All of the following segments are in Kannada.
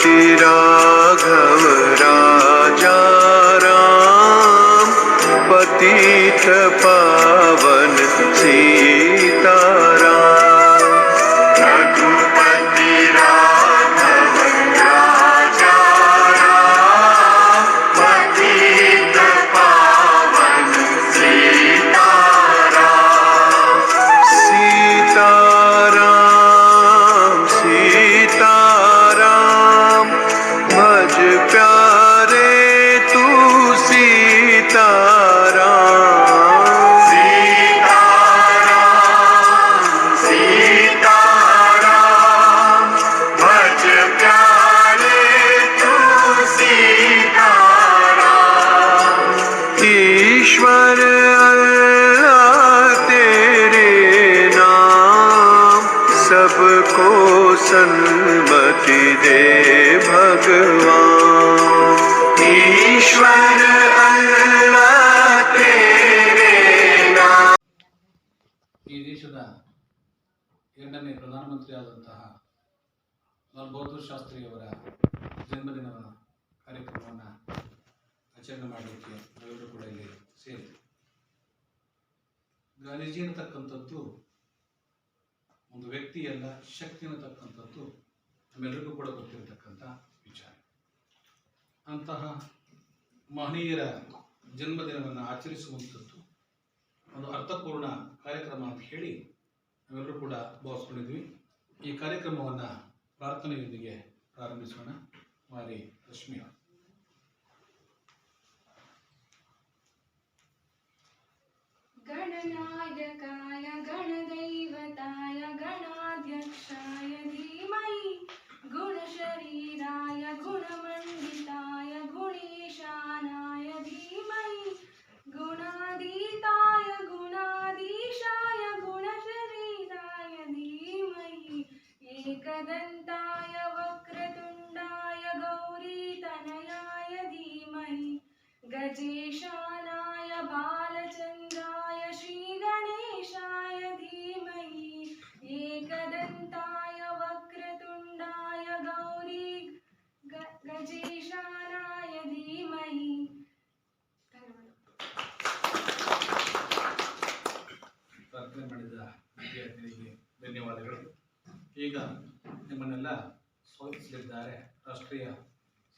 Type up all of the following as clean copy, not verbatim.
रघुपति राघव राजा राम, पतित पावन सीताराम। रघुपति राघव राजा राम, पतित पावन सीताराम। सीताराम सीताराम, भज प्यारे तू सीताराम। सीताराम सीताराम, भज प्यारे तू सीताराम। ईश्वर अल्लाह तेरे नाम, सबको सन्मति दे भगवान। ईश्वर अल्लाह तेरे नाम। ಈ ದೇಶದ ಎರಡನೇ ಪ್ರಧಾನಮಂತ್ರಿಯಾದಂತಹ ಲಾಲ್ ಬಹದ್ದೂರ್ ಶಾಸ್ತ್ರಿಯವರ ಜನ್ಮದಿನ ಕಾರ್ಯಕ್ರಮವನ್ನು ಆಚರಣೆ ಮಾಡಲಿಕ್ಕೆ ನಾವೆಲ್ಲರೂ ಕೂಡ ಇಲ್ಲಿ ಸೇರಿದ್ವಿ. ಗಾಂಧೀಜಿ ಅನ್ನತಕ್ಕಂಥದ್ದು ಒಂದು ವ್ಯಕ್ತಿಯಲ್ಲ, ಶಕ್ತಿ ಅನ್ನತಕ್ಕಂಥದ್ದು ನಮ್ಮೆಲ್ಲರಿಗೂ ಕೂಡ ಗೊತ್ತಿರತಕ್ಕಂಥ ವಿಚಾರ. ಅಂತಹ ಮಹನೀಯರ ಜನ್ಮದಿನವನ್ನು ಆಚರಿಸುವಂಥದ್ದು ಒಂದು ಅರ್ಥಪೂರ್ಣ ಕಾರ್ಯಕ್ರಮ ಅಂತ ಹೇಳಿ ನಾವೆಲ್ಲರೂ ಕೂಡ ಭಾವಿಸ್ಕೊಂಡಿದ್ವಿ. ಈ ಕಾರ್ಯಕ್ರಮವನ್ನು ಪ್ರಾರ್ಥನೆಯೊಂದಿಗೆ ಪ್ರಾರಂಭಿಸೋಣ. ಮಾರಿ ರಶ್ಮಿ ಅವರು. गणनायकाय गणदैवताय गणाध्यक्षाय धीमहि, गुणशरीराय गुणमण्डिताय गुणेशानाय धीमहि, गुणातीताय गुणाधीशाय गुणशरीराय धीमहि, एकदन्ताय वक्रतुण्डाय गौरीतनयाय धीमहि, गजेशानाय बालचन्द्राय श्रीगणेशाय धीमहि, एकदन्ताय वक्रतुण्डाय गौरी गजेशानाय धीमहि. ಪ್ರಾರ್ಥನೆ ಮಾಡಿದ ವಿದ್ಯಾರ್ಥಿಗಳಿಗೆ ಧನ್ಯವಾದಗಳು. ಈಗ ನಿಮ್ಮನ್ನೆಲ್ಲ ಸ್ವಾಗತಿಸಲಿದ್ದಾರೆ ರಾಷ್ಟ್ರೀಯ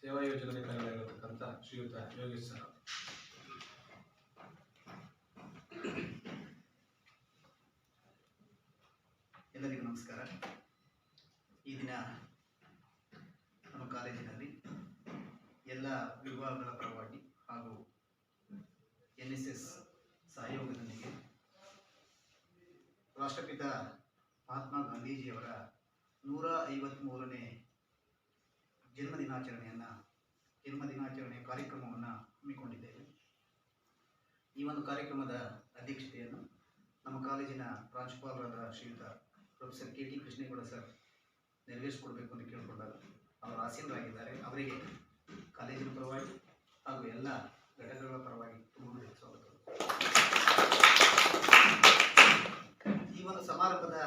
ಸೇವಾ ಯೋಜನೆ ಕಾರ್ಯವಾಗಿರತಕ್ಕಂಥ ಶ್ರೀಯುತ ಯೋಗೇಶ್ ಸರ್. ಎಲ್ಲರಿಗೂ ನಮಸ್ಕಾರ. ಈ ದಿನ ನಮ್ಮ ಕಾಲೇಜಿನಲ್ಲಿ ಎಲ್ಲ ವಿಭಾಗಗಳ ಪರವಾಗಿ ಹಾಗೂ NSS ಸಹಯೋಗದೊಂದಿಗೆ ರಾಷ್ಟ್ರಪಿತ ಮಹಾತ್ಮ ಗಾಂಧೀಜಿಯವರ 153ನೇ ಜನ್ಮದಿನಾಚರಣೆಯ ಕಾರ್ಯಕ್ರಮವನ್ನು ಹಮ್ಮಿಕೊಂಡಿದ್ದೇವೆ. ಈ ಒಂದು ಕಾರ್ಯಕ್ರಮದ ಅಧ್ಯಕ್ಷತೆಯನ್ನು ನಮ್ಮ ಕಾಲೇಜಿನ ಪ್ರಾಂಶುಪಾಲರಾದ ಶ್ರೀಯುತ ಪ್ರೊಫೆಸರ್ KT ಕೃಷ್ಣೇಗೌಡ ಸರ್ ನೆರವೇರಿಸಿಕೊಡ್ಬೇಕು ಅಂತ ಕೇಳಿಕೊಂಡಾಗ ಅವರು ಆಸೀನರಾಗಿದ್ದಾರೆ. ಅವರಿಗೆ ಕಾಲೇಜಿನ ಪರವಾಗಿ ಹಾಗೂ ಎಲ್ಲ ಘಟಕಗಳ ಪರವಾಗಿ ತುಂಬ ಸ್ವಾಗತ. ಈ ಒಂದು ಸಮಾರಂಭದ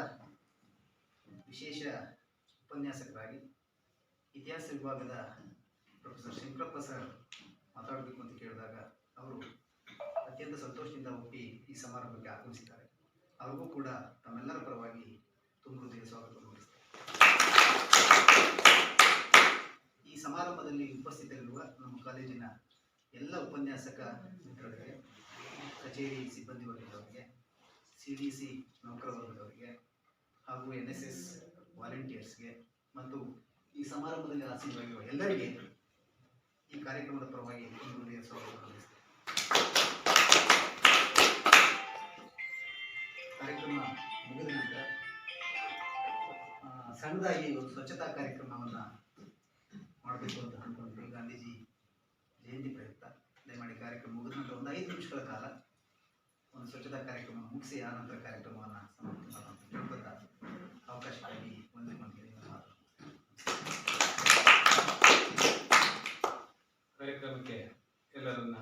ವಿಶೇಷ ಉಪನ್ಯಾಸಕರಾಗಿ ಇತಿಹಾಸ ವಿಭಾಗದ ಪ್ರೊಫೆಸರ್ ಶಂಕರಪ್ಪ ಸರ್ ಮಾತಾಡಬೇಕು ಅಂತ ಕೇಳಿದಾಗ ಅವರು ಅತ್ಯಂತ ಸಂತೋಷದಿಂದ ಒಪ್ಪಿ ಈ ಸಮಾರಂಭಕ್ಕೆ ಆಗಮಿಸಿದ್ದಾರೆ. ಅವ್ರಿಗೂ ಕೂಡ ತಮ್ಮೆಲ್ಲರ ಪರವಾಗಿ ತುಂಬ ಹೃದಯ ಸ್ವಾಗತವನ್ನು ಬಯಸ್ತಾರೆ. ಈ ಸಮಾರಂಭದಲ್ಲಿ ಉಪಸ್ಥಿತರಿರುವ ನಮ್ಮ ಕಾಲೇಜಿನ ಎಲ್ಲ ಉಪನ್ಯಾಸಕ ಮಿತ್ರರಿಗೆ, ಕಚೇರಿ ಸಿಬ್ಬಂದಿ ವರ್ಗದವರಿಗೆ, CDC ನೌಕರ ವರ್ಗದವರಿಗೆ ಹಾಗೂ NSS ವಾಲಂಟಿಯರ್ಸ್ಗೆ ಮತ್ತು ಈ ಸಮಾರಂಭದಲ್ಲಿ ಆಸೀನರಾಗಿರುವ ಎಲ್ಲರಿಗೆ ಈ ಕಾರ್ಯಕ್ರಮದ ಪರವಾಗಿ ತುಂಬ ಹೃದಯ ಸ್ವಾಗತವನ್ನು ಬಯಸ್ತಾರೆ. ಕಾರ್ಯಕ್ರಮ ಮುಗಿದ ನಂತರ ಸಣ್ಣದಾಗಿ ಒಂದು ಸ್ವಚ್ಛತಾ ಕಾರ್ಯಕ್ರಮವನ್ನು ಮಾಡಬೇಕು ಅಂತ ಅಂದ್ಕೊಂಡಿದ್ವಿ. ಗಾಂಧೀಜಿ ಜಯಂತಿ ಪ್ರಯುಕ್ತ ದಯಮಾಡಿ ಕಾರ್ಯಕ್ರಮ ಮುಗಿದ ನಂತರ ಒಂದು 5 ನಿಮಿಷಗಳ ಕಾಲ ಒಂದು ಸ್ವಚ್ಛತಾ ಕಾರ್ಯಕ್ರಮ ಮುಗಿಸಿ ಆ ನಂತರ ಕಾರ್ಯಕ್ರಮವನ್ನು ತಿಳ್ಕೊತ ಅವಕಾಶಕ್ಕಾಗಿ ಒಂದೇ ಮಂದಿಗೆ ಕಾರ್ಯಕ್ರಮಕ್ಕೆ ಎಲ್ಲರನ್ನ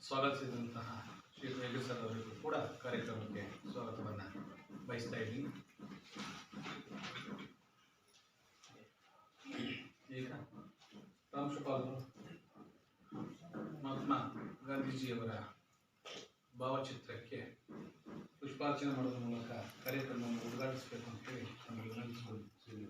ಸ್ವಾಗತಿಸಿದಂತಹ ಶ್ರೀ ಯೋಗೇಶ್ ಸರ್ ಅವರಿಗೂ ಕೂಡ ಕಾರ್ಯಕ್ರಮಕ್ಕೆ ಸ್ವಾಗತವನ್ನು ಬಯಸ್ತಾ ಇದ್ದೀನಿ. ಈಗ ಪ್ರಾಂಶುಪಾಲರು ಮಹಾತ್ಮ ಗಾಂಧೀಜಿಯವರ ಭಾವಚಿತ್ರಕ್ಕೆ ಪುಷ್ಪಾರ್ಚನೆ ಮಾಡೋದ್ರ ಮೂಲಕ ಕಾರ್ಯಕ್ರಮವನ್ನು ಉದ್ಘಾಟಿಸಬೇಕು ಅಂತೇಳಿ ನಮಗೆ ವಿನಂತಿಸಿಕೊಳ್ಳುತ್ತೇವೆ.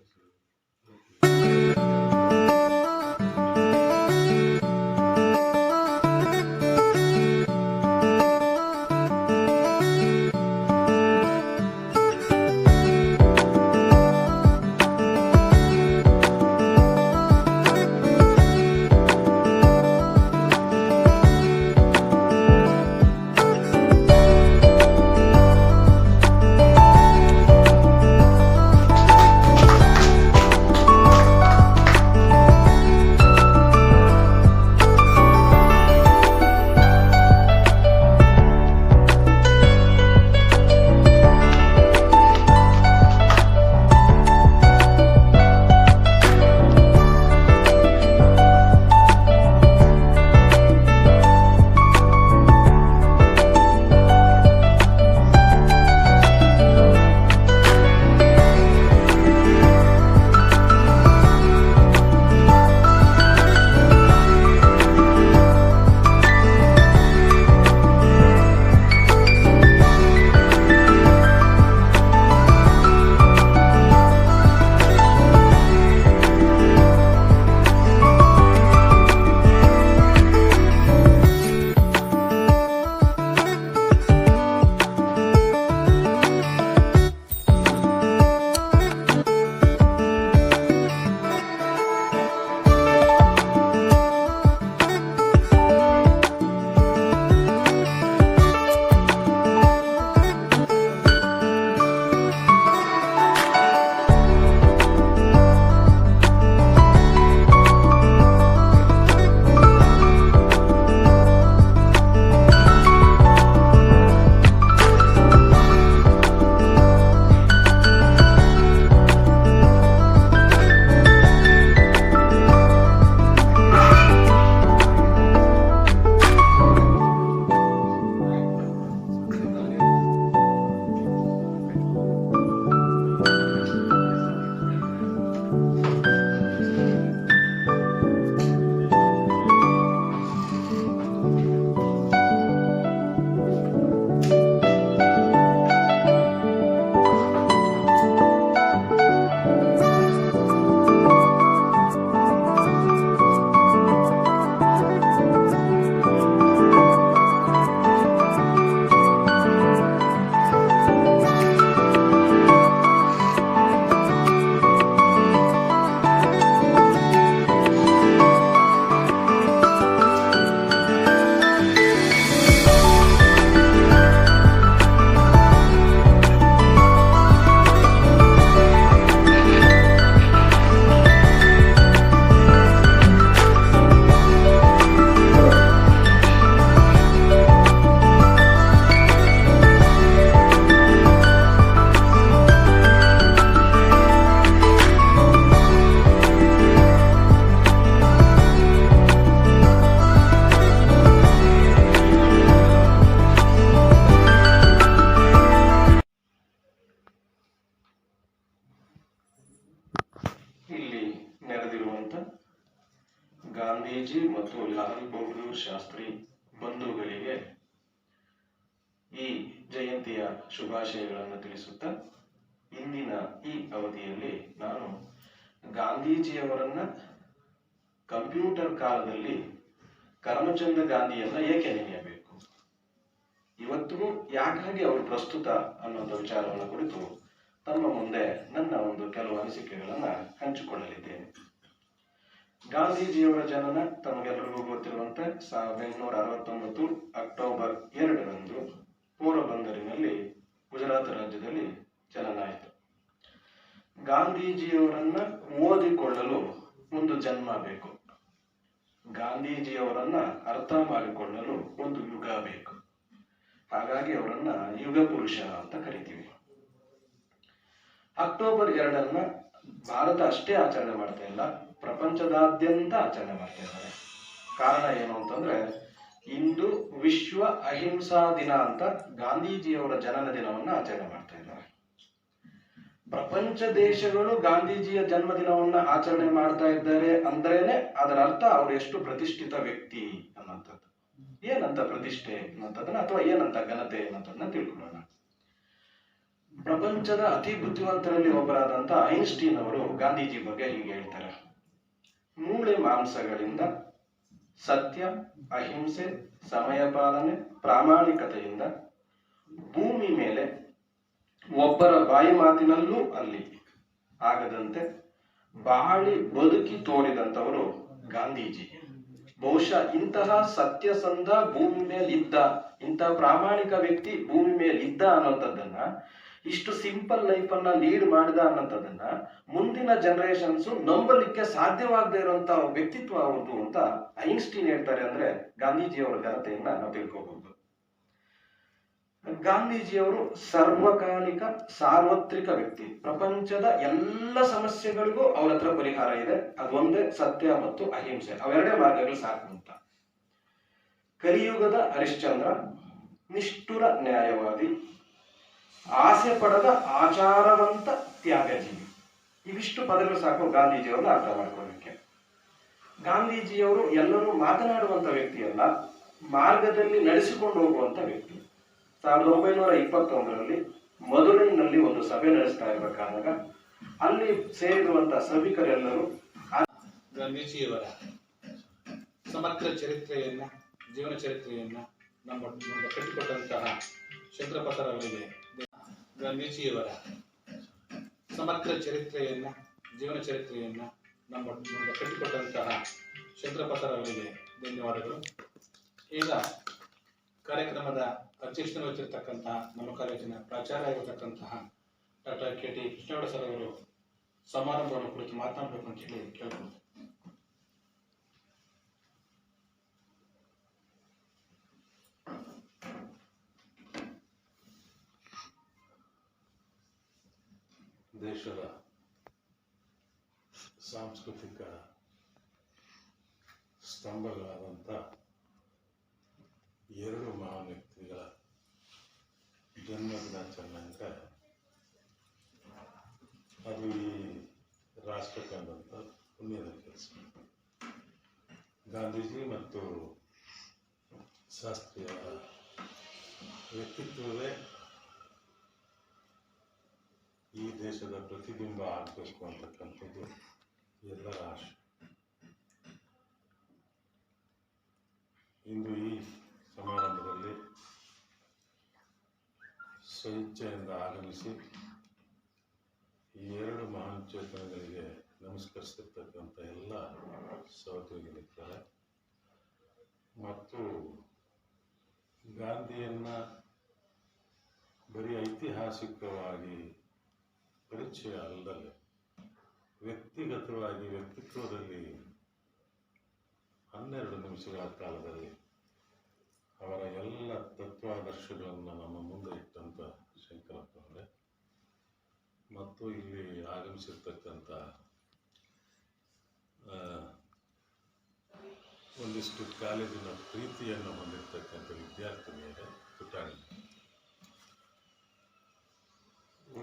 ಗಾಂಧೀಜಿ ಮತ್ತು ಲಾಲ್ ಬಹದ್ದೂರ್ ಶಾಸ್ತ್ರಿ ಬಂಧುಗಳಿಗೆ ಈ ಜಯಂತಿಯ ಶುಭಾಶಯಗಳನ್ನು ತಿಳಿಸುತ್ತಾ ಇಂದಿನ ಈ ಅವಧಿಯಲ್ಲಿ ನಾನು ಗಾಂಧೀಜಿಯವರನ್ನ ಕಂಪ್ಯೂಟರ್ ಕಾಲದಲ್ಲಿ ಕರಮಚಂದ ಗಾಂಧಿಯನ್ನ ಏಕೆ ನೆನೆಯಬೇಕು, ಇವತ್ತು ಯಾಕಾಗಿ ಅವರು ಪ್ರಸ್ತುತ ಅನ್ನೋ ವಿಚಾರವನ್ನು ಕುರಿತು ತಮ್ಮ ಮುಂದೆ ನನ್ನ ಒಂದು ಕೆಲವು ಅನಿಸಿಕೆಗಳನ್ನ ಹಂಚಿಕೊಳ್ಳಲಿದ್ದೇನೆ. ಗಾಂಧೀಜಿಯವರ ಜನನ ತಮಗೆಲ್ಲರಿಗೂ ಗೊತ್ತಿರುವಂತೆ 1869 ಅಕ್ಟೋಬರ್ 2ರಂದು ಪೋರಬಂದರಿನಲ್ಲಿ ಗುಜರಾತ್ ರಾಜ್ಯದಲ್ಲಿ ಜನನ ಆಯಿತು. ಗಾಂಧೀಜಿಯವರನ್ನ ಓದಿಕೊಳ್ಳಲು ಒಂದು ಜನ್ಮ ಬೇಕು, ಗಾಂಧೀಜಿಯವರನ್ನ ಅರ್ಥ ಮಾಡಿಕೊಳ್ಳಲು ಒಂದು ಯುಗ ಬೇಕು. ಹಾಗಾಗಿ ಅವರನ್ನ ಯುಗ ಪುರುಷ ಅಂತ ಕರಿತೀವಿ. ಅಕ್ಟೋಬರ್ 2 ಭಾರತ ಅಷ್ಟೇ ಆಚರಣೆ ಮಾಡ್ತಾ ಇಲ್ಲ, ಪ್ರಪಂಚದಾದ್ಯಂತ ಆಚರಣೆ ಮಾಡ್ತಾ ಇದ್ದಾರೆ. ಕಾರಣ ಏನು ಅಂತಂದ್ರೆ, ಇಂದು ವಿಶ್ವ ಅಹಿಂಸಾ ದಿನ ಅಂತ ಗಾಂಧೀಜಿಯವರ ಜನನ ದಿನವನ್ನ ಆಚರಣೆ ಮಾಡ್ತಾ ಇದ್ದಾರೆ. ಪ್ರಪಂಚ ದೇಶಗಳು ಗಾಂಧೀಜಿಯ ಜನ್ಮದಿನವನ್ನ ಆಚರಣೆ ಮಾಡ್ತಾ ಇದ್ದಾರೆ ಅಂದ್ರೇನೆ ಅದರ ಅರ್ಥ ಅವ್ರು ಎಷ್ಟು ಪ್ರತಿಷ್ಠಿತ ವ್ಯಕ್ತಿ ಅನ್ನೋಂಥದ್ದು. ಏನಂತ ಪ್ರತಿಷ್ಠೆ ಅನ್ನೋಂಥದ್ದನ್ನ ಅಥವಾ ಏನಂತ ಘನತೆ ಅನ್ನೋದನ್ನ ತಿಳ್ಕೊಳ್ಳೋಣ. ಪ್ರಪಂಚದ ಅತಿ ಬುದ್ಧಿವಂತರಲ್ಲಿ ಒಬ್ಬರಾದಂತ ಐನ್ಸ್ಟೀನ್ ಅವರು ಗಾಂಧೀಜಿ ಬಗ್ಗೆ ಹೀಗೆ ಹೇಳ್ತಾರೆ: ಮೂಳೆ ಮಾಂಸಗಳಿಂದ, ಸತ್ಯ, ಅಹಿಂಸೆ, ಸಮಯ ಪಾಲನೆ, ಪ್ರಾಮಾಣಿಕತೆಯಿಂದ ಭೂಮಿ ಮೇಲೆ ಒಬ್ಬರ ಬಾಯಿ ಮಾತಿನಲ್ಲೂ ಅಲ್ಲಿ ಆಗದಂತೆ ಬಾಳಿ ಬದುಕಿ ತೋರಿದಂತವರು ಗಾಂಧೀಜಿ. ಬಹುಶಃ ಇಂತಹ ಸತ್ಯಸಂಧ ಭೂಮಿ ಮೇಲೆ ಇದ್ದ, ಇಂತಹ ಪ್ರಾಮಾಣಿಕ ವ್ಯಕ್ತಿ ಭೂಮಿ ಮೇಲೆ ಇದ್ದ ಅನ್ನೋಂಥದ್ದನ್ನ, ಇಷ್ಟು ಸಿಂಪಲ್ ಲೈಫ್ ಅನ್ನ ಲೀಡ್ ಮಾಡಿದ ಅನ್ನೋಂಥದ್ದನ್ನ ಮುಂದಿನ ಜನರೇಷನ್ಸ್ ನಂಬಲಿಕ್ಕೆ ಸಾಧ್ಯವಾಗದೇ ಇರುವಂತ ವ್ಯಕ್ತಿತ್ವ ಅವ್ರದ್ದು ಅಂತ ಐನ್ಸ್ಟೀನ್ ಹೇಳ್ತಾರೆ. ಅಂದ್ರೆ ಗಾಂಧೀಜಿಯವರ ಘನತೆಯನ್ನ ನಾವು ತಿಳ್ಕೋಬಹುದು. ಗಾಂಧೀಜಿಯವರು ಸರ್ವಕಾಲಿಕ ಸಾರ್ವತ್ರಿಕ ವ್ಯಕ್ತಿ. ಪ್ರಪಂಚದ ಎಲ್ಲ ಸಮಸ್ಯೆಗಳಿಗೂ ಅವ್ರ ಹತ್ರ ಪರಿಹಾರ ಇದೆ. ಅದೊಂದೇ ಸತ್ಯ ಮತ್ತು ಅಹಿಂಸೆ, ಅವೆರಡೇ ಮಾರ್ಗಗಳು ಸಾಕು ಅಂತ. ಕಲಿಯುಗದ ಹರಿಶ್ಚಂದ್ರ, ನಿಷ್ಠುರ ನ್ಯಾಯವಾದಿ, ಆಸೆ ಪಡದ ಆಚಾರವಂತ ತ್ಯಾಗಜೀವಿ. ಇವಿಷ್ಟು ಪದಗಳು ಸಾಕು ಗಾಂಧೀಜಿಯವರನ್ನ ಅರ್ಥ ಮಾಡ್ಕೊಳ್ಳಿಕ್ಕೆ. ಗಾಂಧೀಜಿಯವರು ಎಲ್ಲರೂ ಮಾತನಾಡುವಂತ ವ್ಯಕ್ತಿಯಲ್ಲ, ಮಾರ್ಗದಲ್ಲಿ ನಡೆಸಿಕೊಂಡು ಹೋಗುವಂತ ವ್ಯಕ್ತಿ. 1921ರಲ್ಲಿ ಮದುರೈನಲ್ಲಿ ಒಂದು ಸಭೆ ನಡೆಸ್ತಾ ಇರಬೇಕಾದಾಗ ಅಲ್ಲಿ ಸೇರಿರುವಂತಹ ಸಭಿಕರೆಲ್ಲರೂ ಗಾಂಧೀಜಿಯವರ ಸಮಗ್ರ ಚರಿತ್ರೆಯನ್ನ, ಜೀವನ ಚರಿತ್ರೆಯನ್ನ ನಮ್ಮ ಮುಂದೆ ಕಟ್ಟಿಕೊಟ್ಟಂತಹ ಶಂಕರಪಸರವರಿಗೆ, ಗಾಂಧೀಜಿಯವರ ಸಮಗ್ರ ಚರಿತ್ರೆಯನ್ನ, ಜೀವನ ಚರಿತ್ರೆಯನ್ನ ನಮ್ಮ ಮುಂದೆ ಕಟ್ಟಿಕೊಟ್ಟಂತಹ ಶಂಕರಪಸರವರಿಗೆ ಧನ್ಯವಾದಗಳು. ಈಗ ಕಾರ್ಯಕ್ರಮದ ಅಧ್ಯಕ್ಷತೆ ವಹಿಸಿರ್ತಕ್ಕಂತಹ ನಮ್ಮ ಕಾಲೇಜಿನ ಪ್ರಾಚಾರ್ಯ ಆಗಿರತಕ್ಕಂತಹ doctor K T Krishnagowda sir ಅವರು ಸಮಾರಂಭವನ್ನು ಕುರಿತು ಮಾತನಾಡಬೇಕು ಅಂತ ಹೇಳಿ ಕೇಳ್ಬೋದು. ದೇಶದ ಸಾಂಸ್ಕೃತಿಕ ಸ್ತಂಭಗಳಾದಂಥ ಎರಡು ಮಹಾನ್ ವ್ಯಕ್ತಿಗಳ ಜನ್ಮದಿನಾಚರಣೆ ಅದು ಈ ರಾಷ್ಟ್ರ ಕಂಡಂಥ ಪುಣ್ಯದ ಕೆಲಸ. ಗಾಂಧೀಜಿ ಮತ್ತು ಶಾಸ್ತ್ರಿಯವರ ವ್ಯಕ್ತಿತ್ವವೇ ಈ ದೇಶದ ಪ್ರತಿಬಿಂಬ ಆಗಬೇಕು ಅಂತಕ್ಕಂಥದ್ದು ಎಲ್ಲರ ಆಶೆ. ಇಂದು ಈ ಸಮಾರಂಭದಲ್ಲಿ ಸ್ವಇಚ್ಛೆಯಿಂದ ಆಗಮಿಸಿ ಈ ಎರಡು ಮಹಾನ್ ಚೇತನಗಳಿಗೆ ನಮಸ್ಕರಿಸಿರ್ತಕ್ಕಂಥ ಎಲ್ಲ ಸಹೋದರಿಗಳಿದ್ದಾರೆ. ಮತ್ತು ಗಾಂಧಿಯನ್ನು ಬರೀ ಐತಿಹಾಸಿಕವಾಗಿ ಪರಿಚಯ ಅಲ್ಲದೆ ವ್ಯಕ್ತಿಗತವಾಗಿ ವ್ಯಕ್ತಿತ್ವದಲ್ಲಿ 12 ನಿಮಿಷಗಳ ಕಾಲದಲ್ಲಿ ಅವರ ಎಲ್ಲ ತತ್ವಾದರ್ಶಗಳನ್ನು ನಮ್ಮ ಮುಂದೆ ಇಟ್ಟಂಥ ಶಂಕರಪ್ಪನವರೇ ಮತ್ತು ಇಲ್ಲಿ ಆಗಮಿಸಿರ್ತಕ್ಕಂಥ ಒಂದಿಷ್ಟು ಕಾಲೇಜಿನ ಪ್ರೀತಿಯನ್ನು ಹೊಂದಿರತಕ್ಕಂಥ ವಿದ್ಯಾರ್ಥಿನಿಯರೇ, ಪುಟಾಣಿ.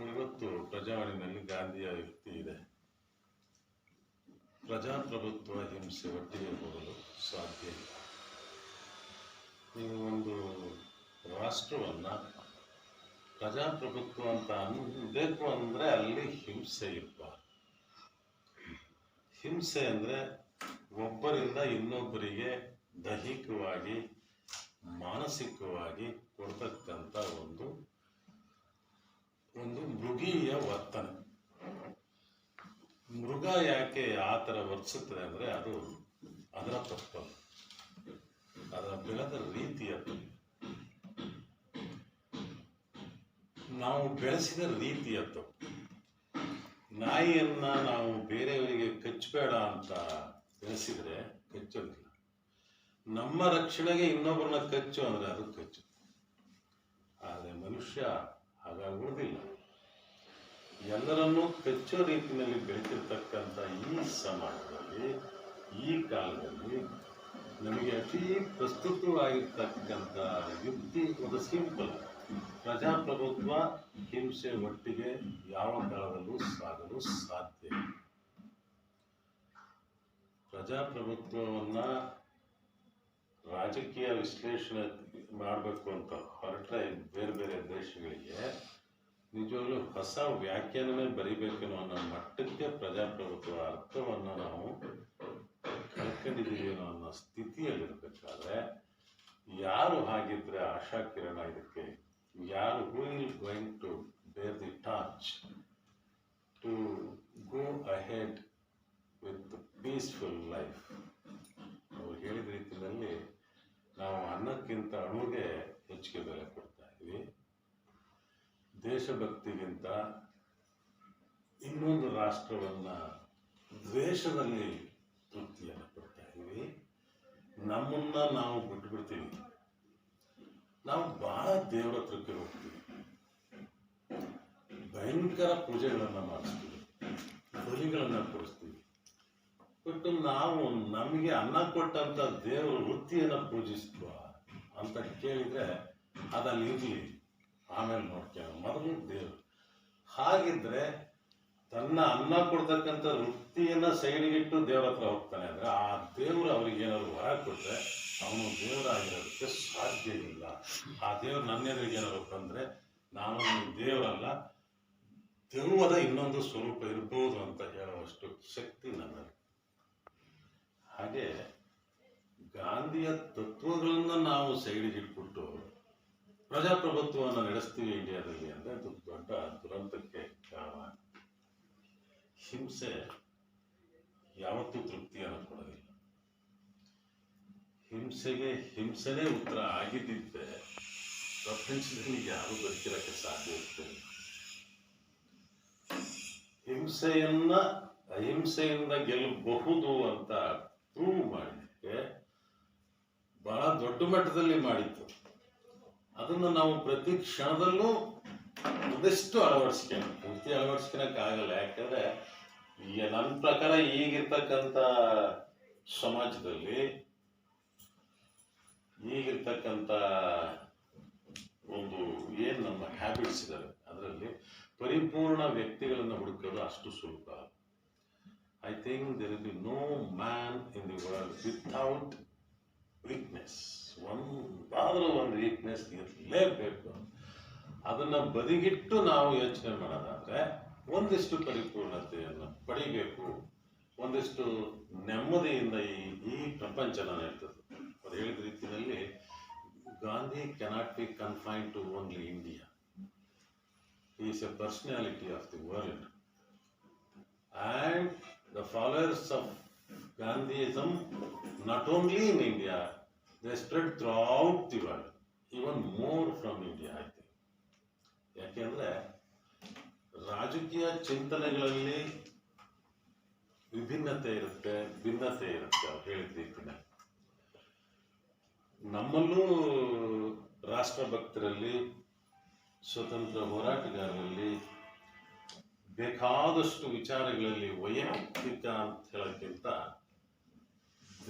ಇವತ್ತು ಪ್ರಜಾವಾಣಿನಲ್ಲಿ ಗಾಂಧಿಯ ವ್ಯಕ್ತಿ ಇದೆ. ಪ್ರಜಾಪ್ರಭುತ್ವ ಹಿಂಸೆ ಒಟ್ಟಿಗೆ ಹೋಗಲು ಸಾಧ್ಯ ಇಲ್ಲ. ನೀವು ಒಂದು ರಾಷ್ಟ್ರವನ್ನು ಪ್ರಜಾಪ್ರಭುತ್ವ ಅಂತ ಅನ್ನಬೇಕು ಅಂದರೆ ಅಲ್ಲಿ ಹಿಂಸೆ ಇರಬಾರ್ದು. ಹಿಂಸೆ ಅಂದರೆ ಒಬ್ಬರಿಂದ ಇನ್ನೊಬ್ಬರಿಗೆ ದೈಹಿಕವಾಗಿ ಮಾನಸಿಕವಾಗಿ ಕೊಡ್ತಕ್ಕಂಥ ಒಂದು ಮೃಗೀಯ ವರ್ತನೆ. ಮೃಗ ಯಾಕೆ ಆ ಥರ ವರ್ತಿಸುತ್ತದೆ ಅಂದರೆ ಅದು ಅದರ ತಪ್ಪಲ್ಲ, ಅದರ ಬೆಳೆದ ರೀತಿಯ ತಪ್ಪು, ನಾವು ಬೆಳೆಸಿದ ರೀತಿಯ ತಪ್ಪು. ನಾಯಿಯನ್ನ ನಾವು ಬೇರೆಯವರಿಗೆ ಕಚ್ಚಬೇಡ ಅಂತ ಬೆಳೆಸಿದ್ರೆ ಕಚ್ಚೋದಿಲ್ಲ. ನಮ್ಮ ರಕ್ಷಣೆಗೆ ಇನ್ನೊಬ್ಬರನ್ನ ಕಚ್ಚು ಅಂದರೆ ಅದು ಕಚ್ಚು. ಆದರೆ ಮನುಷ್ಯ ಹಾಗಾಗುವುದಿಲ್ಲ. ಎಲ್ಲರನ್ನೂ ಕಚ್ಚೋ ರೀತಿಯಲ್ಲಿ ಬೆಳೆತಿರ್ತಕ್ಕಂಥ ಈ ಸಮಾಜದಲ್ಲಿ, ಈ ಕಾಲದಲ್ಲಿ ನಮಗೆ ಅತಿ ಪ್ರಸ್ತುತವಾಗಿರ್ತಕ್ಕಂಥ ಯುಕ್ತಿ ಒಂದು ಸಿಂಪಲ್. ಪ್ರಜಾಪ್ರಭುತ್ವ ಹಿಂಸೆ ಒಟ್ಟಿಗೆ ಯಾವ ಕಾಲದಲ್ಲೂ ಸಾಗಲು ಸಾಧ್ಯ ಇಲ್ಲ. ಪ್ರಜಾಪ್ರಭುತ್ವವನ್ನ ರಾಜಕೀಯ ವಿಶ್ಲೇಷಣೆ ಮಾಡಬೇಕು ಅಂತ ಹೊರಟ್ರೆ ಬೇರೆ ಬೇರೆ ದೇಶಗಳಿಗೆ ನಿಜವಾಗ್ಲೂ ಹೊಸ ವ್ಯಾಖ್ಯಾನವೇ ಬರಿಬೇಕೇನೋ ಅನ್ನೋ ಮಟ್ಟಕ್ಕೆ ಪ್ರಜಾಪ್ರಭುತ್ವ ಅರ್ಥವನ್ನು ನಾವು ಕಳ್ಕೊಂಡಿದ್ದೀವಿ ಅನ್ನೋ ಸ್ಥಿತಿಯಲ್ಲಿರ್ಬೇಕಾದ್ರೆ ಯಾರು ಹಾಗಿದ್ರೆ ಆಶಾ ಕಿರಣ ಇದಕ್ಕೆ, ಯಾರು who is going to bear the torch to go ahead with peaceful life? ಅವ್ರು ಹೇಳಿದ ರೀತಿಯಲ್ಲಿ ನಾವು ಅನ್ನಕ್ಕಿಂತ ಅಣುಗೆ ಹೆಚ್ಚಿಗೆ ಬೆಲೆ ಕೊಡ್ತಾ ಇದ್ವಿ. ದೇಶಭಕ್ತಿಗಿಂತ ಇನ್ನೊಂದು ರಾಷ್ಟ್ರವನ್ನ ದ್ವೇಷದಲ್ಲಿ ತೃಪ್ತಿಯನ್ನು ಕೊಡ್ತಾ ಇದ್ವಿ. ನಮ್ಮನ್ನ ನಾವು ಬಿಟ್ಬಿಡ್ತೀವಿ. ನಾವು ಬಹಳ ದೇವರ ಹತ್ರಕ್ಕೆ ಹೋಗ್ತೀವಿ, ಭಯಂಕರ ಪೂಜೆಗಳನ್ನ ಮಾಡಿಸ್ತೀವಿ, ಬಲಿಗಳನ್ನ ಕೊಡಿಸ್ತೀವಿ. ಬಟ್ ನಾವು ನಮಗೆ ಅನ್ನ ಕೊಟ್ಟಂತ ದೇವರ ವೃತ್ತಿಯನ್ನು ಪೂಜಿಸುವ ಅಂತ ಕೇಳಿದ್ರೆ ಅದಲ್ಲಿ ಇರಲಿ, ಆಮೇಲೆ ನೋಡ್ತೇವೆ, ಮೊದಲು ದೇವರು. ಹಾಗಿದ್ರೆ ತನ್ನ ಅನ್ನ ಕೊಡ್ತಕ್ಕಂಥ ವೃತ್ತಿಯನ್ನ ಸೈಡಿಗಿಟ್ಟು ದೇವರ ಹತ್ರ ಹೋಗ್ತಾನೆ ಅಂದ್ರೆ ಆ ದೇವರು ಅವ್ರಿಗೆ ಏನಾದ್ರು ವರ ಕೊಟ್ರೆ ಅವನು ದೇವರಾಗಿರೋದಕ್ಕೆ ಸಾಧ್ಯ ಇಲ್ಲ. ಆ ದೇವರು ನನ್ನೆದುರಿಗೆ ಏನಾದ್ರು ಬಂದ್ರೆ ನಾನು ದೇವರಲ್ಲ, ದೆವ್ವದ ಇನ್ನೊಂದು ಸ್ವರೂಪ ಇರ್ಬೋದು ಅಂತ ಹೇಳುವಷ್ಟು ಶಕ್ತಿ ನನ್ನಲ್ಲಿ. ಹಾಗೆ ಗಾಂಧಿಯ ತತ್ವಗಳನ್ನ ನಾವು ಸೈಡಿಗಿಟ್ಬಿಟ್ಟು ಪ್ರಜಾಪ್ರಭುತ್ವವನ್ನು ನಡೆಸ್ತೀವಿ ಇಂಡಿಯಾದಲ್ಲಿ ಅಂದ್ರೆ ಅದು ದೊಡ್ಡ ದುರಂತಕ್ಕೆ ಕಾರಣ. ಹಿಂಸೆ ಯಾವತ್ತೂ ತೃಪ್ತಿಯನ್ನು ಕೊಡೋದಿಲ್ಲ. ಹಿಂಸೆಗೆ ಹಿಂಸೆನೇ ಉತ್ತರ ಆಗಿದ್ದಿದ್ದೆ ಪ್ರಪಂಚದಲ್ಲಿ ಯಾರು ಬದುಕಿರಕ್ಕೆ ಸಾಧ್ಯ ಇರ್ತದೆ. ಹಿಂಸೆಯನ್ನ ಅಹಿಂಸೆಯಿಂದ ಗೆಲ್ಲಬಹುದು ಅಂತ ಪ್ರೂವ್ ಮಾಡಿದ್ದಕ್ಕೆ ಬಹಳ ದೊಡ್ಡ ಮಟ್ಟದಲ್ಲಿ ಮಾಡಿತ್ತು. ಅದನ್ನು ನಾವು ಪ್ರತಿ ಕ್ಷಣದಲ್ಲೂ ಒಂದಿಷ್ಟು ಪೂರ್ತಿ ಅಳವಡಿಸ್ಕೊಳಕ್ಕಾಗಲ್ಲ. ಯಾಕಂದ್ರೆ ನನ್ನ ಪ್ರಕಾರ ಈಗಿರ್ತಕ್ಕಂಥ ಸಮಾಜದಲ್ಲಿ ಈಗಿರ್ತಕ್ಕಂಥ ಒಂದು ಏನು ನಮ್ಮ ಹ್ಯಾಬಿಟ್ಸ್ ಇದಾವೆ ಅದರಲ್ಲಿ ಪರಿಪೂರ್ಣ ವ್ಯಕ್ತಿಗಳನ್ನು ಹುಡುಕೋದು ಅಷ್ಟು ಸುಲಭ. I think there will be no man in the world without weakness. ಒಂದಾದ್ರೂ ಒಂದು ವೀಕ್ನೆಸ್ ಇರಲೇಬೇಕು. ಅದನ್ನ ಬದಿಗಿಟ್ಟು ನಾವು ಯೋಚನೆ ಮಾಡೋದಾದ್ರೆ ಒಂದಿಷ್ಟು ಪರಿಪೂರ್ಣತೆಯನ್ನು ಪಡಿಬೇಕು, ಒಂದಿಷ್ಟು ನೆಮ್ಮದಿಯಿಂದ ಈ ಪ್ರಪಂಚ ನಾನು ಹೇಳ್ತದೆ. ಅವ್ರು ಹೇಳಿದ ರೀತಿಯಲ್ಲಿ Gandhi cannot be confined to only India. He is a personality of the world. And the followers of Gandhiism, not only in India, they spread throughout the world, even more from India, I think. ಯಾಕೆಂದ್ರೆ ರಾಜಕೀಯ ಚಿಂತನೆಗಳಲ್ಲಿ ವಿಭಿನ್ನತೆ ಇರುತ್ತೆ, ಭಿನ್ನತೆ ಇರುತ್ತೆ. ಅವ್ರು ಹೇಳಿದ ರೀತಿಯಲ್ಲಿ ನಮ್ಮಲ್ಲೂ ರಾಷ್ಟ್ರಭಕ್ತರಲ್ಲಿ, ಸ್ವತಂತ್ರ ಹೋರಾಟಗಾರರಲ್ಲಿ ಬೇಕಾದಷ್ಟು ವಿಚಾರಗಳಲ್ಲಿ ವೈಯಕ್ತಿಕ ಅಂತ ಹೇಳೋಕ್ಕಿಂತ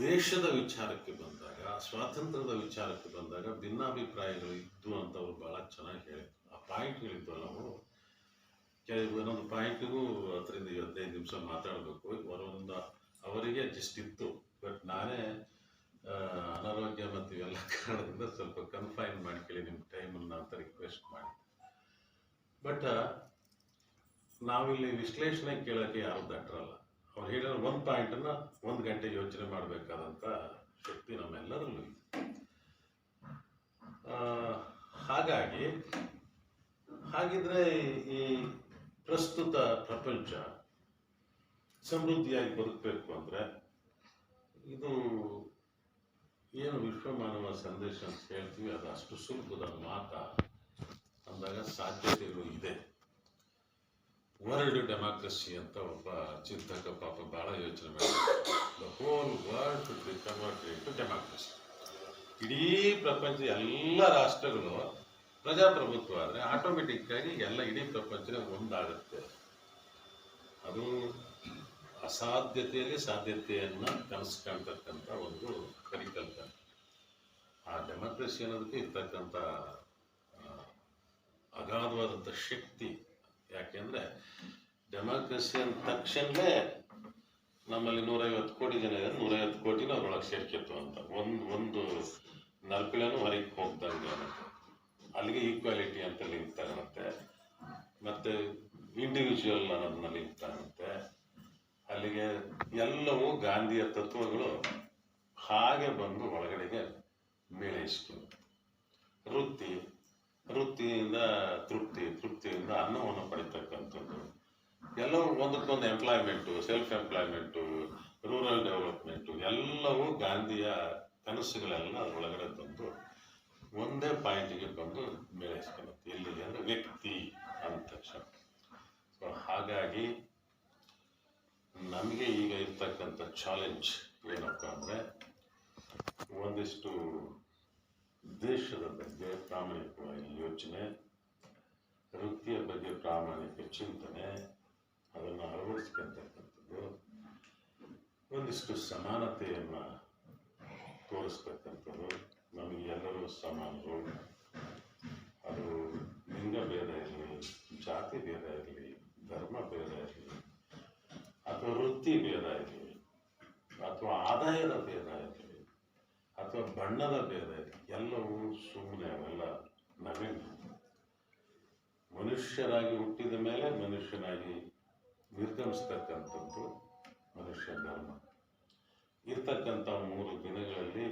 ದೇಶದ ವಿಚಾರಕ್ಕೆ ಬಂದಾಗ, ಸ್ವಾತಂತ್ರ್ಯದ ವಿಚಾರಕ್ಕೆ ಬಂದಾಗ ಭಿನ್ನಾಭಿಪ್ರಾಯಗಳು ಇದ್ದು ಅಂತ ಅವರು ಬಹಳ ಚೆನ್ನಾಗಿ ಹೇಳಿದ್ರು. ಆ ಪಾಯಿಂಟ್ಗಳಿದ್ವಲ್ಲ ನಾವು ಒಂದೊಂದು ಪಾಯಿಂಟಿಗೂ 10-15 ನಿಮಿಷ ಮಾತಾಡಬೇಕು. ಅವರಿಗೆ ಜಸ್ಟ್ ಇತ್ತು. ಬಟ್ ನಾನೇ ಅನಾರೋಗ್ಯ ಮತ್ತು ಇವೆಲ್ಲ ಕಾರಣದಿಂದ ಸ್ವಲ್ಪ ಕನ್ಫೈನ್ ಮಾಡ್ಕೊಳ್ಳಿ ನಿಮ್ಮ ಟೈಮನ್ನು ಅಂತ ರಿಕ್ವೆಸ್ಟ್ ಮಾಡಿ. ಬಟ್ ನಾವಿಲ್ಲಿ ವಿಶ್ಲೇಷಣೆ ಕೇಳೋಕ್ಕೆ ಯಾರು ದಟ್ಟರಲ್ಲ. ಅವ್ರು ಹೇಳಿರೋ ಒಂದು ಪಾಯಿಂಟನ್ನು 1 ಗಂಟೆ ಯೋಚನೆ ಮಾಡಬೇಕಾದಂಥ ಶಕ್ತಿ ನಮ್ಮೆಲ್ಲರಲ್ಲೂ ಇದೆ. ಹಾಗಿದ್ರೆ ಈ ಪ್ರಸ್ತುತ ಪ್ರಪಂಚ ಸಮೃದ್ಧಿಯಾಗಿ ಬದುಕಬೇಕು ಅಂದರೆ ಇದು ಏನು ವಿಶ್ವಮಾನವ ಸಂದೇಶ ಅಂತ ಹೇಳ್ತೀವಿ, ಅದು ಅಷ್ಟು ಸುಲಭದ ಮಾತ ಅಂದಾಗ ಸಾಧ್ಯತೆಗಳು ಇದೆ. ವರ್ಲ್ಡ್ ಡೆಮಾಕ್ರಸಿ ಅಂತ ಒಬ್ಬ ಚಿಂತಕ ಪಾಪ ಬಹಳ ಯೋಚನೆ ಮಾಡ್ತಾರೆ. The whole world should be converted to democracy. ಇಡೀ ಪ್ರಪಂಚ ಎಲ್ಲ ರಾಷ್ಟ್ರಗಳು ಪ್ರಜಾಪ್ರಭುತ್ವ ಆದರೆ ಆಟೋಮೆಟಿಕ್ ಆಗಿ ಎಲ್ಲ ಇಡೀ ಪ್ರಪಂಚನೇ ಒಂದಾಗುತ್ತೆ. ಅದು ಅಸಾಧ್ಯತೆಯಲ್ಲಿ ಸಾಧ್ಯತೆಯನ್ನು ಕನಸು ಕಾಣ್ತಕ್ಕಂಥ ಒಂದು ಪರಿಕಲ್ಪನೆ. ಆ ಡೆಮಾಕ್ರಸಿ ಅನ್ನೋದಕ್ಕೆ ಇರ್ತಕ್ಕಂಥ ಅಗಾಧವಾದಂಥ ಶಕ್ತಿ. ಯಾಕೆಂದರೆ ಡೆಮಾಕ್ರಸಿ ಅಂದ ತಕ್ಷಣವೇ ನಮ್ಮಲ್ಲಿ 150 ಕೋಟಿ ಜನ ಇದೆ, 150 ಕೋಟಿನೂ ಅದ್ರೊಳಗೆ ಸೇರ್ಕಿತ್ತು ಅಂತ ಒಂದು ನರ್ಪಿಳನೂ ಹೊರಗೆ ಹೋಗ್ದಂಗೆ ಅನ್ನತ್ತೆ. ಅಲ್ಲಿಗೆ ಈಕ್ವಾಲಿಟಿ ಅಂತ ಲಿಂಕ್ ತಗೊಳುತ್ತೆ, ಮತ್ತು ಇಂಡಿವಿಜುವಲ್ ಅನ್ನೋದನ್ನ ಲಿಂಕ್ ತಗೊಳುತ್ತೆ. ಅಲ್ಲಿಗೆ ಎಲ್ಲವೂ ಗಾಂಧಿಯ ತತ್ವಗಳು ಹಾಗೆ ಬಂದು ಒಳಗಡೆಗೆ ಮೇಳೈಸ್ಕೊಂಡು ವೃತ್ತಿಯಿಂದ ತೃಪ್ತಿಯಿಂದ ಅನ್ನವನ್ನು ಪಡಿತಕ್ಕಂಥದ್ದು, ಎಲ್ಲವೂ ಒಂದಕ್ಕೊಂದು employment, self employment, rural development ಎಲ್ಲವೂ ಗಾಂಧಿಯ ಕನಸುಗಳೆಲ್ಲ ಅದರೊಳಗಡೆ ಬಂದು ಒಂದೇ ಪಾಯಿಂಟಿಗೆ ಬಂದು ಮೇಳೈಸ್ಕೊಳ್ಳುತ್ತೆ. ಎಲ್ಲಿಗೆ ಅಂದರೆ ವ್ಯಕ್ತಿ ಅಂದ ತಕ್ಷಣ. ಸೊ ಹಾಗಾಗಿ ನಮಗೆ ಈಗ ಇರ್ತಕ್ಕಂಥ ಚಾಲೆಂಜ್ ಏನಪ್ಪ ಅಂದರೆ, ಒಂದಿಷ್ಟು ದೇಶದ ಬಗ್ಗೆ ಪ್ರಾಮಾಣಿಕವಾಗಿ ಯೋಚನೆ, ವೃತ್ತಿಯ ಬಗ್ಗೆ ಪ್ರಾಮಾಣಿಕ ಚಿಂತನೆ, ಅದನ್ನು ಅಳವಡಿಸ್ಕೊಳ್ತಕ್ಕಂಥದ್ದು, ಒಂದಿಷ್ಟು ಸಮಾನತೆಯನ್ನು ತೋರಿಸ್ತಕ್ಕಂಥದ್ದು. ನಮಗೆ ಎಲ್ಲರೂ ಸಮಾನರು, ಅದು ಲಿಂಗ ಭೇದ ಇರಲಿ, ಜಾತಿ ಭೇದ ಇರಲಿ, ಧರ್ಮ ಭೇದ ಇರಲಿ, ಅಥವಾ ವೃತ್ತಿ ಭೇದ ಇರಲಿ, ಅಥವಾ ಆದಾಯದ ಭೇದ ಇರಲಿ, ಅಥವಾ ಬಣ್ಣದ ಭೇದ ಇರಲಿ, ಎಲ್ಲವೂ ಸುಮ್ಮನೆ ಅವೆಲ್ಲ ನವಿಲು. ಮನುಷ್ಯರಾಗಿ ಹುಟ್ಟಿದ ಮೇಲೆ ಮನುಷ್ಯನಾಗಿ ನಿರ್ಗಮಿಸ್ತಕ್ಕಂಥದ್ದು ಮನುಷ್ಯ ಧರ್ಮ. ಇರ್ತಕ್ಕಂಥ 3 ದಿನಗಳಲ್ಲಿ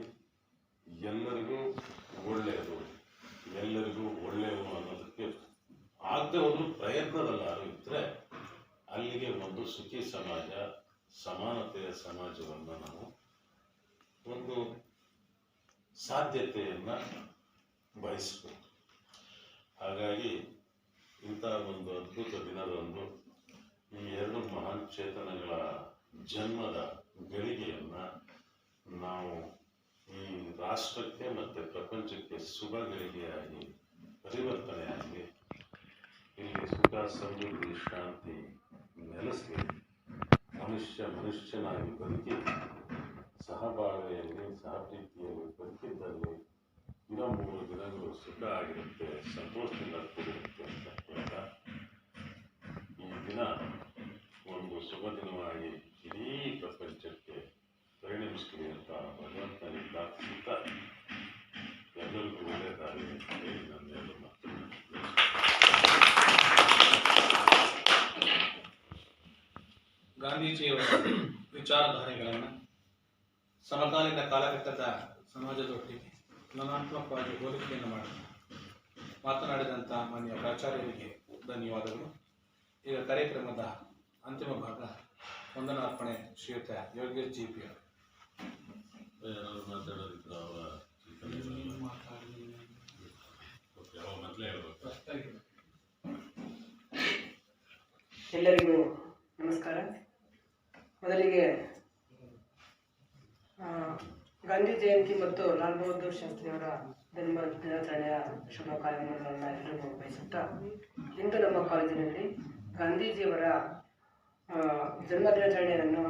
ಎಲ್ಲರಿಗೂ ಒಳ್ಳೆಯದು, ಎಲ್ಲರಿಗೂ ಒಳ್ಳೆಯದು ಅನ್ನೋದಕ್ಕೆ ಆಗದೆ ಹೋದ್ರೂ ಪ್ರಯತ್ನದಲ್ಲಾರು ಇದ್ದರೆ ಅಲ್ಲಿಗೆ ಒಂದು ಸುಖಿ ಸಮಾಜ, ಸಮಾನತೆಯ ಸಮಾಜವನ್ನು ನಾವು ಒಂದು ಸಾಧ್ಯತೆಯನ್ನು ಬಯಸಬೇಕು. ಹಾಗಾಗಿ ಇಂಥ ಒಂದು ಅದ್ಭುತ ದಿನದಂದು ಈ 2 ಮಹಾನ್ ಚೇತನಗಳ ಜನ್ಮದ ಗಳಿಗೆಯನ್ನು ನಾವು ಈ ರಾಷ್ಟ್ರಕ್ಕೆ ಮತ್ತು ಪ್ರಪಂಚಕ್ಕೆ ಶುಭ ಗಳಿಗೆಯಾಗಿ ಪರಿವರ್ತನೆಯಾಗಿ ಇಲ್ಲಿ ಸುಖ, ಸಮೃದ್ಧಿ, ಶಾಂತಿ ನೆಲೆಸಲಿ, ಮನುಷ್ಯನಾಗಿ ಬದುಕಿ ಸಹಬಾಳ್ವೆಯಲ್ಲಿ, ಸಹಪ್ರೀತಿಯಲ್ಲಿ ಬದುಕಿದ್ದಲ್ಲಿ ಇರೋ 3 ದಿನಗಳು ಸುಖ ಆಗಿರುತ್ತೆ, ಸಂತೋಷದಿಂದ ಕೂಡಿರುತ್ತೆ ಅಂತ ಹೇಳ್ತಾ, ಈ ದಿನ ಒಂದು ಶುಭ ದಿನವಾಗಿ ಇಡೀ ಪ್ರಪಂಚಕ್ಕೆ ಪರಿಣಮಿಸಲಿ ಅಂತ ಭಗವಂತನಿಗೆ ಪ್ರಾರ್ಥಿಸುತ್ತಾ ಎಲ್ಲರಿಗೂ ಒಳ್ಳೆಯದಾಗಲಿ ಅಂತ ಹೇಳಿ ನನ್ನೆಲ್ಲರೂ ಮಾತು. ಗಾಂಧೀಜಿಯವರ ವಿಚಾರಧಾರೆಗಳನ್ನು ಸಮಕಾಲೀನ ಕಾಲಘಟ್ಟದ ಸಮಾಜದೊಟ್ಟಿಗೆ ತುಲನಾತ್ಮಕವಾಗಿ ಹೋಲಿಕೆಯನ್ನು ಮಾಡಿ ಮಾತನಾಡಿದಂಥ ಮಾನ್ಯ ಪ್ರಾಚಾರ್ಯರಿಗೆ ಧನ್ಯವಾದಗಳು. ಈಗ ಕಾರ್ಯಕ್ರಮದ ಅಂತಿಮ ಭಾಗ ವಂದನಾರ್ಪಣೆ ಶ್ರೀಯುತ ಯೋಗೇಶ್ ಜಿ.ಪಿ. ಮಾತಾಡೋದಿದ್ರು ಅವರ ಮೊದಲೇ ಹೇಳ್ಬೇಕು. ಎಲ್ಲರಿಗೂ ನಮಸ್ಕಾರ. ಮೊದಲಿಗೆ ಗಾಂಧಿ ಜಯಂತಿ ಮತ್ತು ಲಾಲ್ ಬಹದ್ದೂರ್ ಶಾಸ್ತ್ರಿಯವರ ಜನ್ಮ ದಿನಾಚರಣೆಯ ಶುಭ ಕಾರ್ಯಕ್ರಮಗಳನ್ನು ಎಲ್ಲರಿಗೂ ಬಯಸುತ್ತಾ, ಇಂದು ನಮ್ಮ ಕಾಲೇಜಿನಲ್ಲಿ ಗಾಂಧೀಜಿಯವರ ಜನ್ಮ ದಿನಾಚರಣೆಯನ್ನು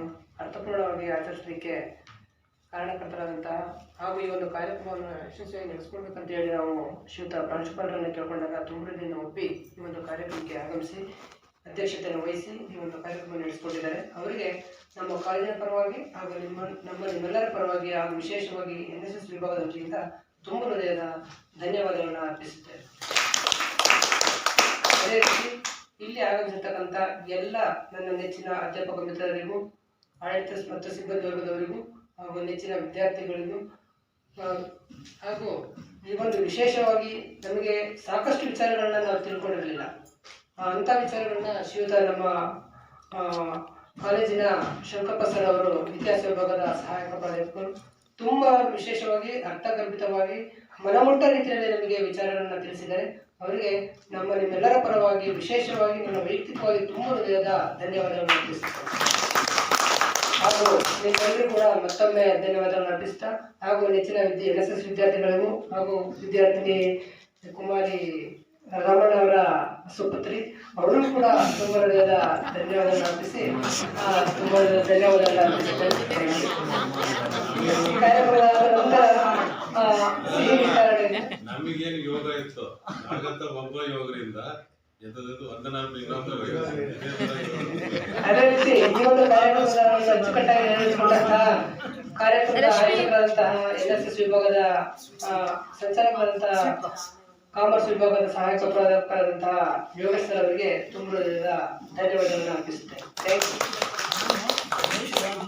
ಅರ್ಥಪೂರ್ಣವಾಗಿ ಆಚರಿಸಲಿಕ್ಕೆ ಕಾರಣಕರ್ತರಾದಂತಹ ಹಾಗೂ ಈ ಒಂದು ಕಾರ್ಯಕ್ರಮವನ್ನು ಯಶಸ್ವಿಯಾಗಿ ನಡೆಸ್ಕೊಳ್ಬೇಕಂತ ಹೇಳಿ ನಾವು ಶ್ರೀಯುತ ಪ್ರಾಂಶುಪಾಲರನ್ನು ಕೇಳ್ಕೊಂಡಾಗ ತುಂಬದಿಂದ ಒಪ್ಪಿ ಈ ಒಂದು ಕಾರ್ಯಕ್ರಮಕ್ಕೆ ಆಗಮಿಸಿ ಅಧ್ಯಕ್ಷತೆಯನ್ನು ವಹಿಸಿ ಈ ಒಂದು ಕಾರ್ಯಕ್ರಮ ನಡೆಸಿಕೊಂಡಿದ್ದಾರೆ. ಅವರಿಗೆ ನಮ್ಮ ಕಾಲೇಜಿನ ಪರವಾಗಿ ಹಾಗೂ ನಿಮ್ಮೆಲ್ಲರ ಪರವಾಗಿ ಹಾಗೂ ವಿಶೇಷವಾಗಿ NSS ವಿಭಾಗದ ವತಿಯಿಂದ ತುಂಬ ಹೃದಯದ ಧನ್ಯವಾದಗಳನ್ನು ಅರ್ಪಿಸುತ್ತೇವೆ. ಅದೇ ರೀತಿ ಇಲ್ಲಿ ಆಗಮಿಸಿರ್ತಕ್ಕಂಥ ಎಲ್ಲ ನನ್ನ ನೆಚ್ಚಿನ ಅಧ್ಯಾಪಕ ಮಿತ್ರರಿಗೂ, ಆಡಳಿತ ಮತ್ತು ಸಿಬ್ಬಂದಿ ವರ್ಗದವರಿಗೂ ಹಾಗೂ ನೆಚ್ಚಿನ ವಿದ್ಯಾರ್ಥಿಗಳಿಗೂ ಹಾಗೂ ಈ ಒಂದು ವಿಶೇಷವಾಗಿ ನಮಗೆ ಸಾಕಷ್ಟು ವಿಚಾರಗಳನ್ನ ನಾವು ತಿಳ್ಕೊಂಡಿರಲಿಲ್ಲ. ಅಂಥ ವಿಚಾರಗಳನ್ನ ಶ್ರೀಯುತ ನಮ್ಮ ಕಾಲೇಜಿನ ಶಂಕರಪ್ಪ ಸರ್ ಅವರು ಇತಿಹಾಸ ವಿಭಾಗದ ಸಹಾಯಕ ಪ್ರಾಧ್ಯಾಪಕರು ತುಂಬ ವಿಶೇಷವಾಗಿ ಅರ್ಥಗರ್ಭಿತವಾಗಿ ಮನಮುಟ್ಟ ರೀತಿಯಲ್ಲಿ ನಮಗೆ ವಿಚಾರಗಳನ್ನ ತಿಳಿಸಿದ್ದಾರೆ. ಅವರಿಗೆ ನಿಮ್ಮೆಲ್ಲರ ಪರವಾಗಿ ವಿಶೇಷವಾಗಿ ನನ್ನ ವೈಯಕ್ತಿಕವಾಗಿ ತುಂಬ ಹೃದಯದ ಧನ್ಯವಾದಗಳನ್ನು ಅರ್ಪಿಸುತ್ತೇನೆ. ಹಾಗೂ ನಿಮ್ಮೆಲ್ಲರಿಗೂ ಕೂಡ ಮತ್ತೊಮ್ಮೆ ಧನ್ಯವಾದಗಳನ್ನು ಅರ್ಪಿಸ್ತಾ, ಹಾಗೂ ನೆಚ್ಚಿನ NSS ವಿದ್ಯಾರ್ಥಿಗಳಿಗೂ ಹಾಗೂ ವಿದ್ಯಾರ್ಥಿನಿ ಕುಮಾರಿ ರಾಮಣ್ಣ ಅವರ ಸುಪುತ್ರಿ ಅವರು ಕೂಡ ತುಂಬ ಹೃದಯದ ಧನ್ಯವಾದಗಳನ್ನು ಅರ್ಪಿಸಿ ತುಂಬ ಧನ್ಯವಾದಗಳನ್ನು ಅರ್ಪಿಸುತ್ತೇನೆ. ಈ ಕಾರ್ಯಕ್ರಮದ ನಂತರ ಸಿಹಿ ವಿಚಾರಣೆ ನಮಗೇನು ಯೋಗ ಇತ್ತು ಆಗತ್ತ ಒಬ್ಬ ಯೋಗರಿಂದ ಎದ್ದು ಒಂದನಾಲ್ಕು ಇನ್ನೊಂದು ಅದೇ ರೀತಿ ಈ ಒಂದು ಕಾರ್ಯಕ್ರಮವನ್ನು ಅಚ್ಚುಕಟ್ಟಾಗಿ ನಡೆಸಿಕೊಂಡಂತಹ ಕಾರ್ಯಕ್ರಮದ ಆಯೋಜಕರಾದಂತಹ NSS ವಿಭಾಗದ ಸಂಚಾಲಕರಾದಂತಹ ಕಾಮರ್ಸ್ ವಿಭಾಗದ ಸಹಾಯಕ ಪ್ರಾಧ್ಯಾಪಕರಾದಂತಹ ಯೋಗೇಶ್ವರ್ ಅವರಿಗೆ ತುಂಬ ಧನ್ಯವಾದಗಳನ್ನು ಅರ್ಪಿಸುತ್ತೇನೆ. Thank you.